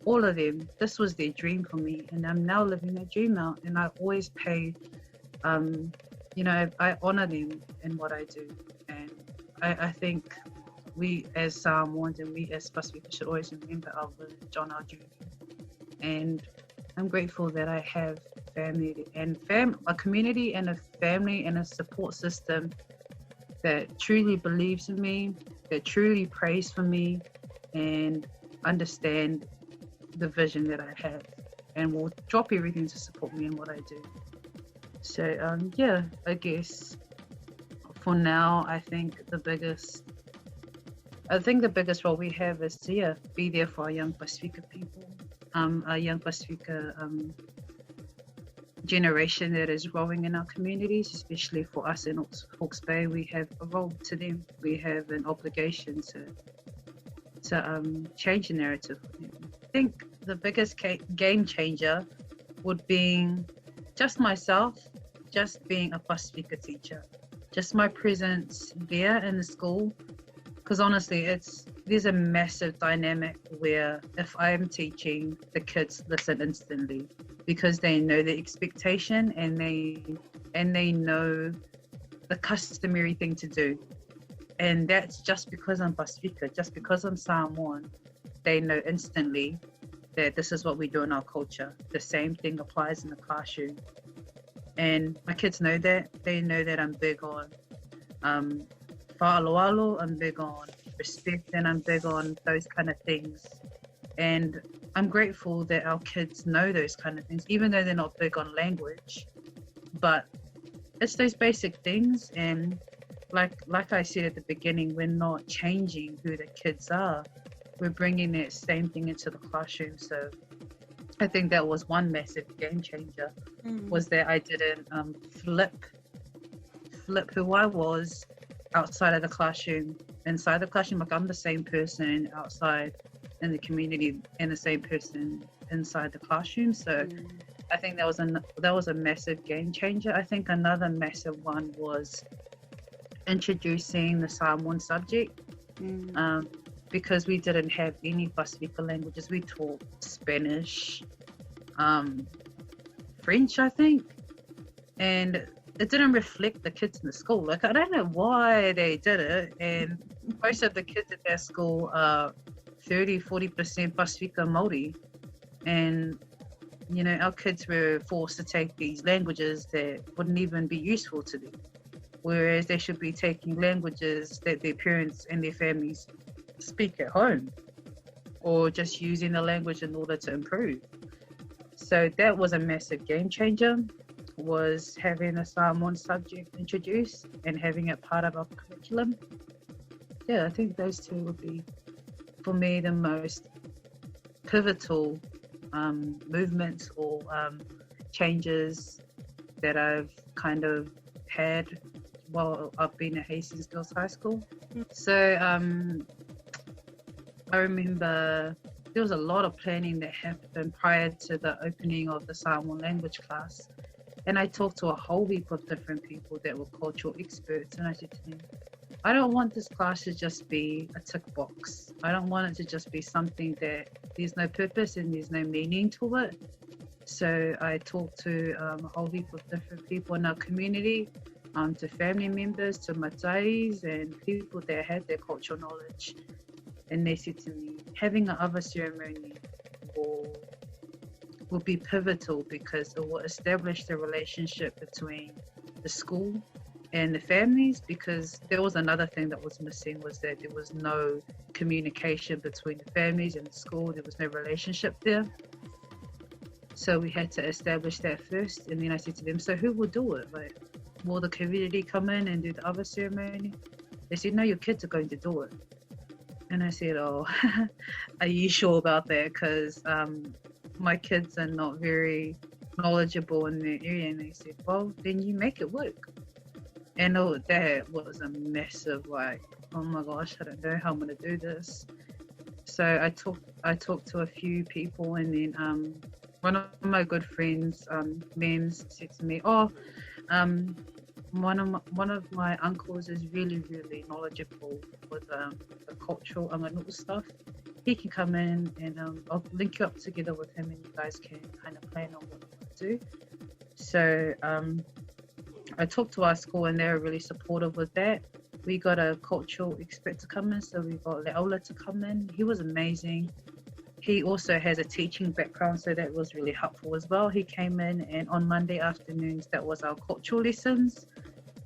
all of them. This was their dream for me, and I'm now living that dream out. And I always pay, I honor them in what I do. And I think we as Samoans and we as Pasifika should always remember our village on our journey. And I'm grateful that I have family and a community and a family and a support system that truly believes in me, that truly prays for me, and understand the vision that I have, and will drop everything to support me in what I do. So I guess for now, I think the biggest role we have is to be there for our young Pasifika people, our young Pasifika generation that is growing in our communities, especially for us in Hawke's Bay. We have a role to them. We have an obligation to change the narrative for them. I think the biggest game changer would be just myself, just being a Pasifika teacher, just my presence there in the school. Because honestly, there's a massive dynamic where if I'm teaching, the kids listen instantly because they know the expectation and they know the customary thing to do. And that's just because I'm Pasifika, just because I'm Samoan, they know instantly that this is what we do in our culture. The same thing applies in the classroom. And my kids know that. They know that I'm big on fa'aloalo, I'm big on respect, and I'm big on those kind of things. And I'm grateful that our kids know those kind of things, even though they're not big on language. But it's those basic things. And like I said at the beginning, we're not changing who the kids are. We're bringing that same thing into the classroom. So I think that was one massive game changer, was that I didn't flip who I was outside of the classroom, inside the classroom. Like, I'm the same person outside in the community and the same person inside the classroom. So I think that was a massive game changer. I think another massive one was introducing the Samoan subject, because we didn't have any Pasifika languages. We taught Spanish, French, I think, and it didn't reflect the kids in the school. Like, I don't know why they did it, and most of the kids at that school are 30-40% Pasifika Māori, and our kids were forced to take these languages that wouldn't even be useful to them, whereas they should be taking languages that their parents and their families speak at home, or just using the language in order to improve. So that was a massive game changer, was having a Samoan subject introduced and having it part of our curriculum. I think those two would be, for me, the most pivotal movements or changes that I've kind of had while I've been at Hastings Girls High School. So I remember there was a lot of planning that happened prior to the opening of the Samoan language class. And I talked to a whole heap of different people that were cultural experts. And I said to them, I don't want this class to just be a tick box. I don't want it to just be something that there's no purpose and there's no meaning to it. So I talked to a whole heap of different people in our community, to family members, to matais, and people that had their cultural knowledge. And they said to me, having an ava ceremony will be pivotal because it will establish the relationship between the school and the families, because there was another thing that was missing, was that there was no communication between the families and the school. There was no relationship there. So we had to establish that first. And then I said to them, so who will do it? Like, will the community come in and do the ava ceremony? They said, no, your kids are going to do it. And I said, oh, are you sure about that? Because my kids are not very knowledgeable in their area. And they said, well, then you make it work. And that was a massive, like, oh my gosh, I don't know how I'm going to do this. So I talked to a few people, and then one of my good friends, Mems, said to me, one of my uncles is really knowledgeable with the cultural Anganuru stuff. He can come in and I'll link you up together with him, and you guys can kind of plan on what you want to do. So I talked to our school, and they're really supportive with that. We got a cultural expert to come in, so we got Leola to come in. He was amazing. He also has a teaching background, so that was really helpful as well. He came in, and on Monday afternoons, that was our cultural lessons.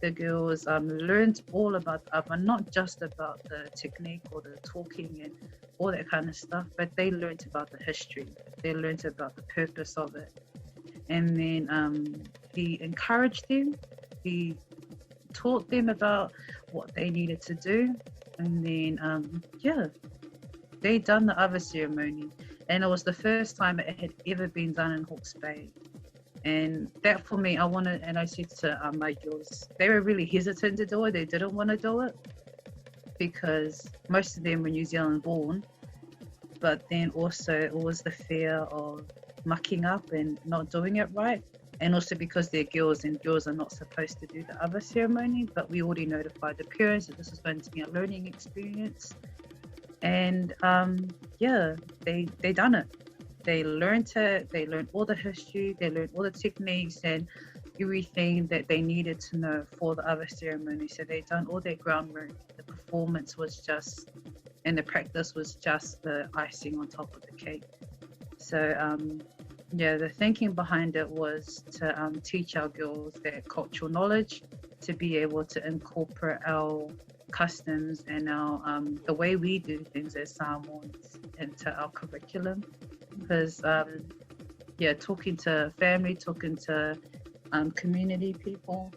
The girls learned all about the oven, not just about the technique or the talking and all that kind of stuff, but they learned about the history. They learned about the purpose of it. And then he encouraged them. He taught them about what they needed to do. And then, they done the other ceremony. And it was the first time it had ever been done in Hawke's Bay. And that for me, I said to my girls, they were really hesitant to do it. They didn't want to do it because most of them were New Zealand born. But then also it was the fear of mucking up and not doing it right. And also because they're girls, and girls are not supposed to do the other ceremony. But we already notified the parents that this is going to be a learning experience. And they done it. They learned it. They learned all the history. They learned all the techniques and everything that they needed to know for the other ceremony. So they done all their groundwork. The performance was just, and the practice was just the icing on top of the cake. So the thinking behind it was to teach our girls their cultural knowledge, to be able to incorporate our customs and our the way we do things as Samoans into our curriculum. Because talking to family, talking to community people,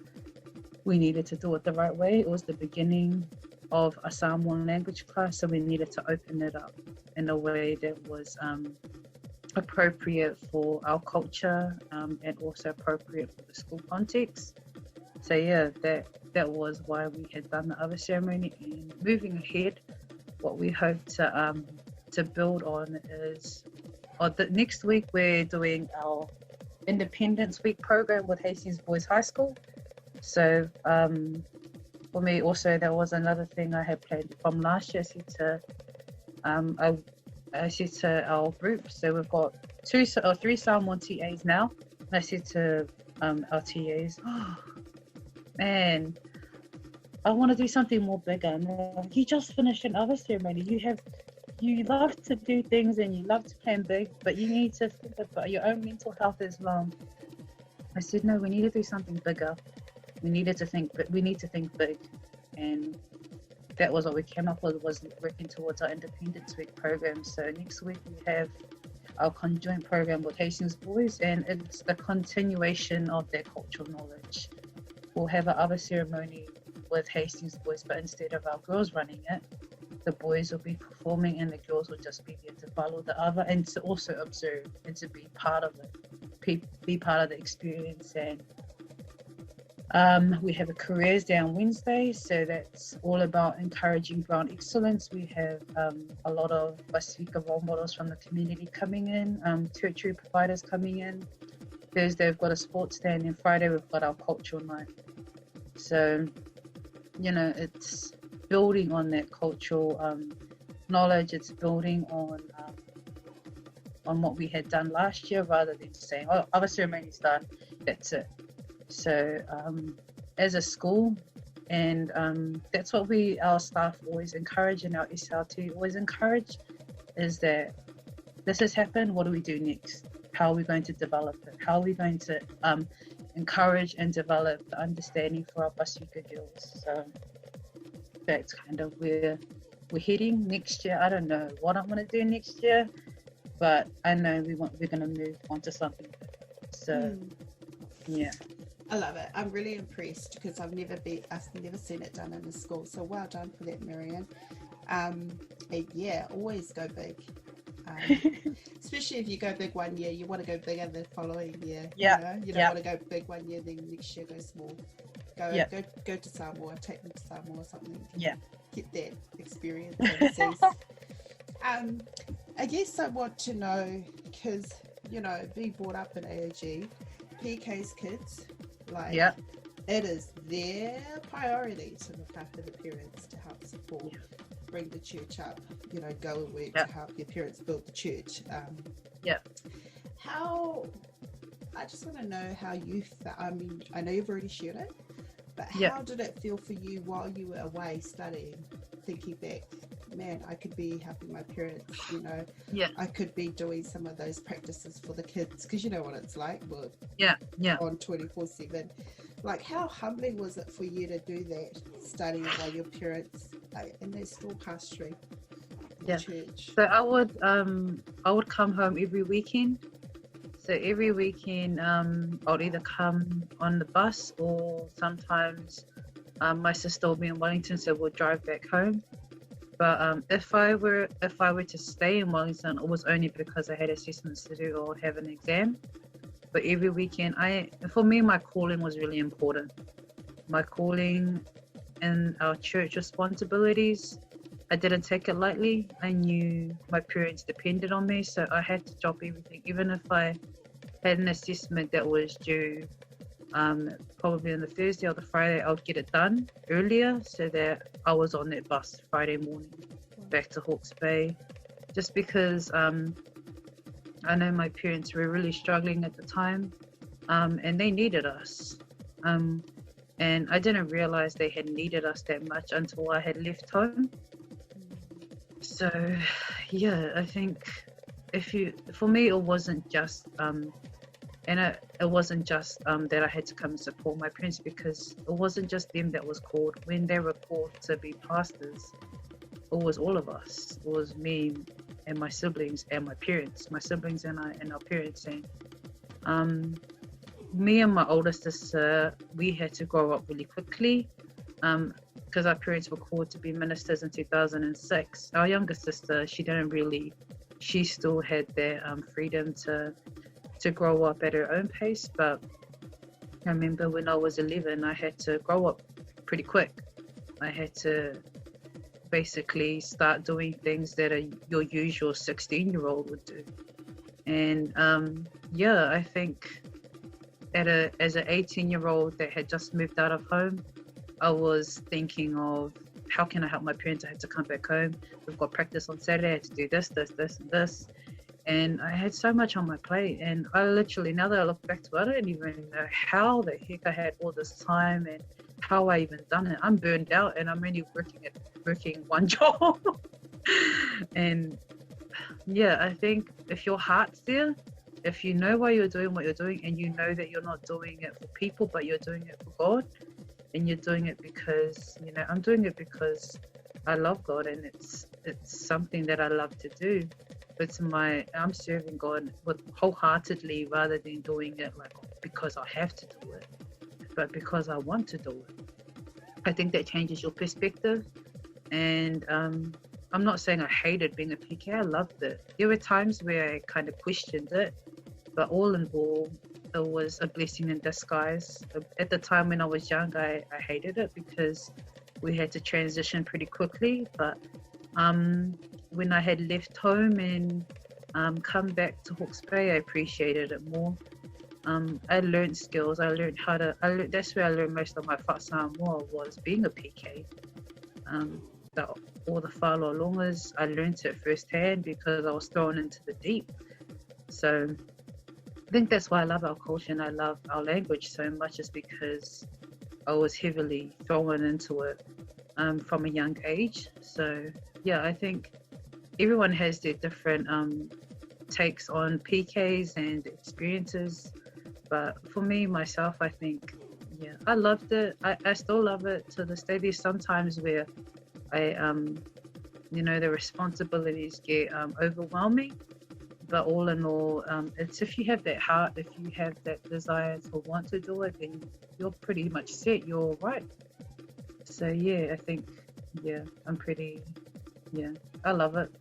we needed to do it the right way. It was the beginning of a Samoan language class, so we needed to open it up in a way that was appropriate for our culture and also appropriate for the school context. So that was why we had done the other ceremony. And moving ahead, what we hope to build on is, next week we're doing our Independence Week program with Hastings Boys High School. So for me also, that was another thing I had planned from last year. I said to our group, so we've got 2 or 3 Samoan TAs now. I said to our TAs, oh, man, I want to do something more bigger. And like, you just finished another ceremony. You love to do things and you love to plan big, but you need to think about your own mental health as well. I said, no, we need to do something bigger. We need to think big. And that was what we came up with, was working towards our Independence Week program. So next week we have our conjoint program with Hastings Boys, and it's the continuation of their cultural knowledge. We'll have another ceremony with Hastings Boys, but instead of our girls running it, the boys will be performing and the girls will just be there to follow the other and to also observe and to be part of it, be part of the experience. And we have a careers day on Wednesday, so that's all about encouraging brown excellence. We have a lot of Pasifika role models from the community coming in, tertiary providers coming in. Thursday we've got a sports day, and then Friday we've got our cultural night. So, it's building on that cultural knowledge. It's building on what we had done last year, rather than saying, oh, other ceremony's done, that's it. So as a school, and that's what our staff always encourage, and our SLT always encourage, is that this has happened, what do we do next? How are we going to develop it? How are we going to encourage and develop the understanding for our Pasifika girls? So that's kind of where we're heading next year. I don't know what I'm going to do next year, but I know we're going to move on to something different. So yeah. I love it. I'm really impressed because I've never seen it done in a school. So well done for that, Marion. Always go big. Especially if you go big one year, you want to go bigger the following year. Yeah. You don't want to go big one year, then next year go small. Go to Samoa, take them to Samoa or something. Yeah. Get that experience overseas. I guess I want to know, because being brought up in AOG, PK's kids, it is their priority to look after the parents, to help support, bring the church up, go and work Yeah. to help your parents build the church. Yeah. How, I just want to know how you felt. I mean, I know you've already shared it, but Yeah. how did it feel for you while you were away studying, thinking back, man, I could be helping my parents, Yeah. I could be doing some of those practices for the kids, because you know what it's like, we're Yeah. Yeah. on 24/7. Like, how humbling was it for you to do that, studying while your parents, and they're still pastoring the Yeah. church? So I would come home every weekend. So every weekend I'd either come on the bus, or sometimes my sister will be in Wellington, so we'll drive back home. But if I were to stay in Wellington, it was only because I had assessments to do or have an exam. But every weekend, for me, my calling was really important. My calling and our church responsibilities, I didn't take it lightly. I knew my parents depended on me, so I had to drop everything. Even if I had an assessment that was due probably on the Thursday or the Friday, I would get it done earlier so that I was on that bus Friday morning back to Hawke's Bay. Just because I know my parents were really struggling at the time, and they needed us. And I didn't realize they had needed us that much until I had left home. So, yeah, I think for me, it wasn't just, it wasn't just that I had to come and support my parents, because it wasn't just them that was called. When they were called to be pastors, it was all of us. It was me and my siblings and my parents, my siblings and our parents. And me and my older sister, we had to grow up really quickly, because our parents were called to be ministers in 2006. Our younger sister, she still had their freedom to grow up at her own pace. But I remember when I was 11, I had to grow up pretty quick. I had to basically start doing things that your usual 16-year-old would do. And I think as an 18-year-old that had just moved out of home, I was thinking of, how can I help my parents? I had to come back home. We've got practice on Saturday. I had to do this, and this. And I had so much on my plate. And I literally, now that I look back to it, I don't even know how the heck I had all this time and how I even done it. I'm burned out and I'm only working one job. And yeah, I think if your heart's there, if you know why you're doing what you're doing, and you know that you're not doing it for people, but you're doing it for God, and you're doing it because, I'm doing it because I love God, and it's something that I love to do. I'm serving God wholeheartedly, rather than doing it like because I have to do it, but because I want to do it. I think that changes your perspective. And I'm not saying I hated being a PK. I loved it. There were times where I kind of questioned it, but all in all, it was a blessing in disguise. At the time when I was young, I hated it because we had to transition pretty quickly. But when I had left home and come back to Hawke's Bay, I appreciated it more. I learned skills. That's where I learned most of my whāsā more, was being a PK. All the whālolongas, I learned it firsthand because I was thrown into the deep. So I think that's why I love our culture and I love our language so much, is because I was heavily thrown into it from a young age. So yeah, I think everyone has their different takes on PKs and experiences. But for me, myself, I think, yeah, I loved it. I still love it to this day. There's sometimes where the responsibilities get overwhelming. But all in all, it's if you have that heart, if you have that desire to want to do it, then you're pretty much set. You're right. So yeah, I think, I love it.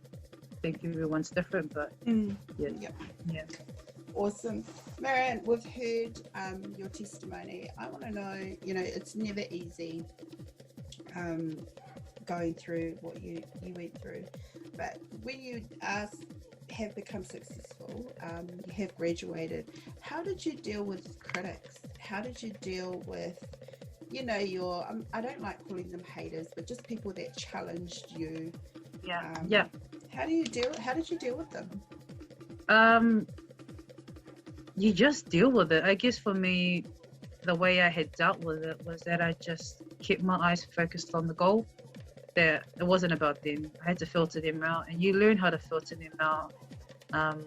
I think everyone's different, but yeah. Awesome. Marion, we've heard your testimony. I want to know, it's never easy going through what you went through, but when you have become successful, you have graduated, how did you deal with critics? How did you deal with you know, your I don't like calling them haters, but just people that challenged you. Yeah. Um, Yeah. how did you deal with them? Um, you just deal with it. I guess for me, the way I had dealt with it was that I just kept my eyes focused on the goal. That it wasn't about them. I had to filter them out, and you learn how to filter them out um,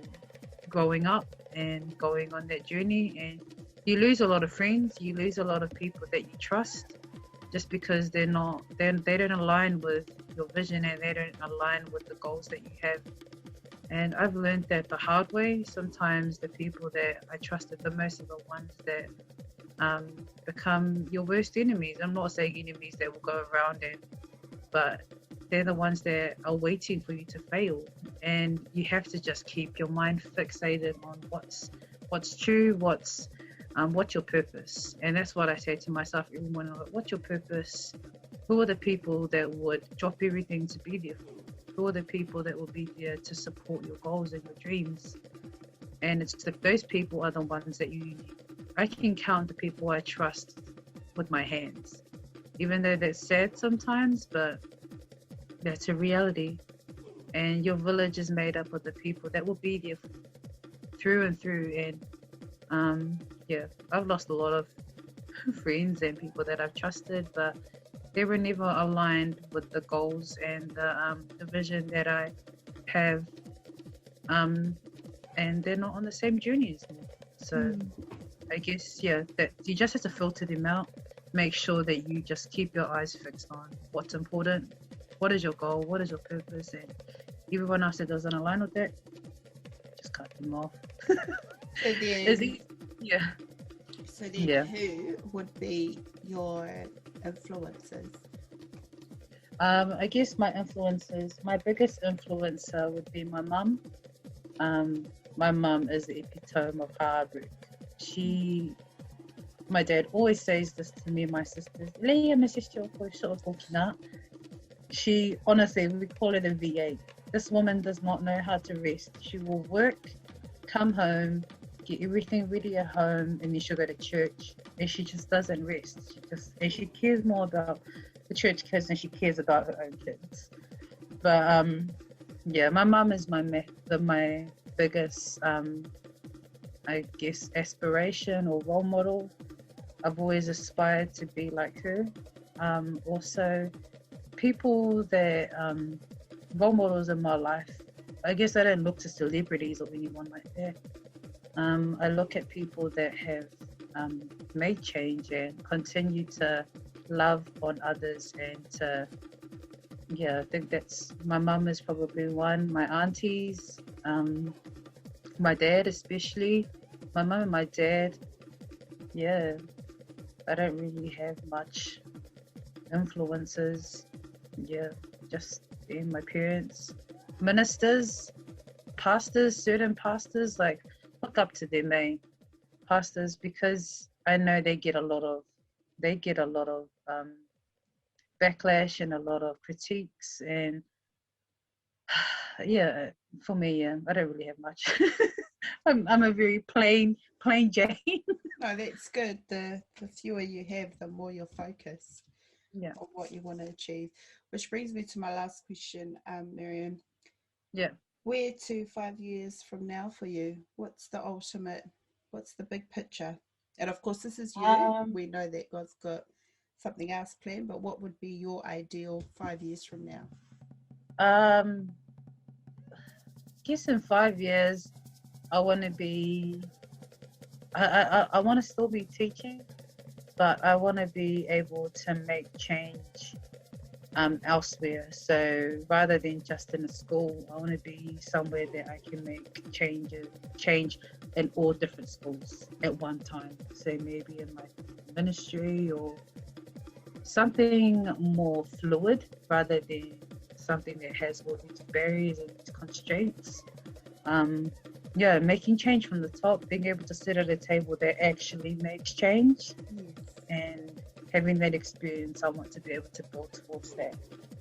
growing up and going on that journey. And you lose a lot of friends. You lose a lot of people that you trust, just because they don't align with your vision and they don't align with the goals that you have. And I've learned that the hard way. Sometimes the people that I trusted the most are the ones that become your worst enemies. I'm not saying enemies that will go around and, but they're the ones that are waiting for you to fail. And you have to just keep your mind fixated on what's true, what's your purpose. And that's what I say to myself every morning. Like, what's your purpose? Who are the people that would drop everything to be there for you? Who are the people that will be there to support your goals and your dreams? And it's those people are the ones that I can count the people I trust with my hands, even though that's sad sometimes, but that's a reality. And your village is made up of the people that will be there through and through. And yeah, I've lost a lot of friends and people that I've trusted, but they were never aligned with the goals and the vision that I have, and they're not on the same journey as me. So I guess, yeah, that you just have to filter them out. Make sure that you just keep your eyes fixed on what's important, what is your goal, what is your purpose, and everyone else that doesn't align with that, just cut them off. So then, Is it? Yeah. Yeah. who would be your influences? I guess my biggest influencer would be my mum. My mum is the epitome of hard work. My dad always says this to me and my sisters. She, honestly, we call her the V8. This woman does not know how to rest. She will work, come home, get everything ready at home, and then she'll go to church. And she just doesn't rest. She cares more about the church kids than she cares about her own kids. But yeah, my mum is my biggest, I guess, aspiration or role model. I've always aspired to be like her. Also, people that role models in my life. I guess I don't look to celebrities or anyone like that. I look at people that have made change and continue to love on others and to, yeah, I think that's, my mum is probably one, my aunties, my dad especially, my mum and my dad. Yeah, I don't really have much influences. Yeah, just being my parents, ministers, pastors, certain pastors, like look up to them, pastors, because I know they get a lot of backlash and a lot of critiques, and yeah, for me, yeah, I don't really have much. I'm a very plain Jane. No, that's good. The fewer you have, the more you're focused Yeah. on what you want to achieve. Which brings me to my last question, Marion. Yeah. Where to 5 years from now for you? What's the ultimate? What's the big picture? And of course, this is you. We know that God's got something else planned, but what would be your ideal 5 years from now? I guess in 5 years, I want to be. I want to still be teaching, but I want to be able to make change elsewhere. So rather than just in a school, I want to be somewhere that I can make change in all different schools at one time. So maybe in like ministry or something more fluid rather than something that has all these barriers and these constraints. Yeah, making change from the top, being able to sit at a table that actually makes change, and having that experience, I want to be able to build towards that.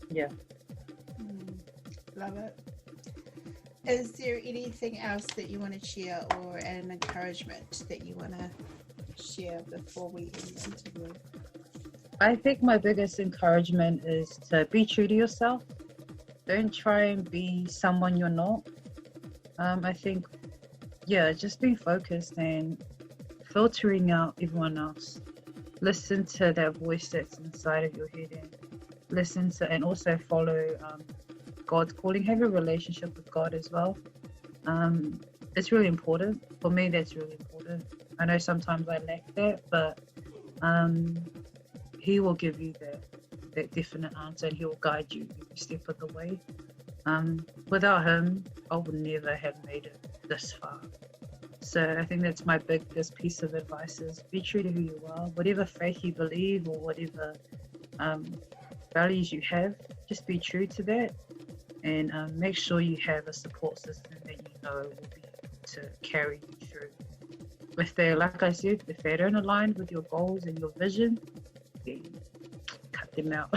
Yeah. Love it. Is there anything else that you want to share or an encouragement that you want to share before we end the interview? I think my biggest encouragement is to be true to yourself. Don't try and be someone you're not. I think, yeah, just being focused and filtering out everyone else. Listen to that voice that's inside of your head and listen to, and also follow God's calling. Have a relationship with God as well. It's really important. For me, that's really important. I know sometimes I lack that, but He will give you that definite answer, and He will guide you every step of the way. Without Him, I would never have made it this far. So I think that's my biggest piece of advice is be true to who you are. Whatever faith you believe or whatever values you have, just be true to that, and make sure you have a support system that you know will be able to carry you through. If they, like I said, if they don't align with your goals and your vision, then cut them out.